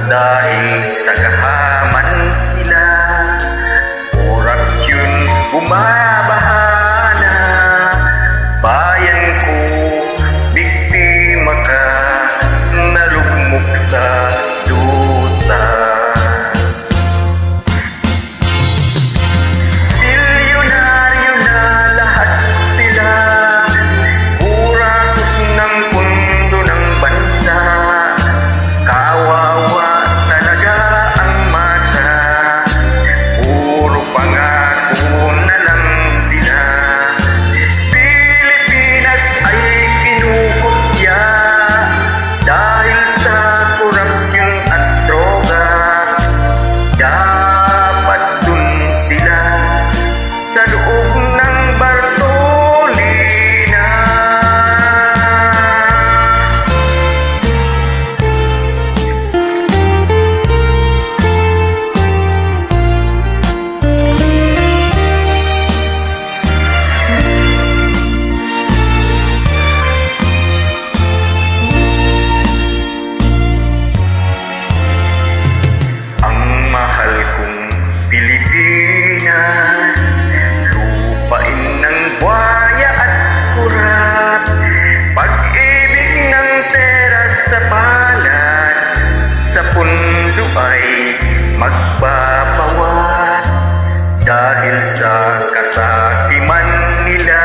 dahil sa kahaman sila. Korupsyon bumabaha na, bayan ko biktima ka, nalugmok sa dusa. Bilyonaryo na lahat sila, burakot ng pundo ng bansa. Kawawa talaga ang masa, puro pangako na lang sila. Pilipinas ay kinukopya dahil sa korupsyon at droga. Dapat dun sila sa loob ng Bartolina. Ang mahal kong Pilipinas, lupain ng buhaya at kurat, pag-ibig ng teras sa palad, sa pundo ay magbabawat. Dahil sa kasakiman nila,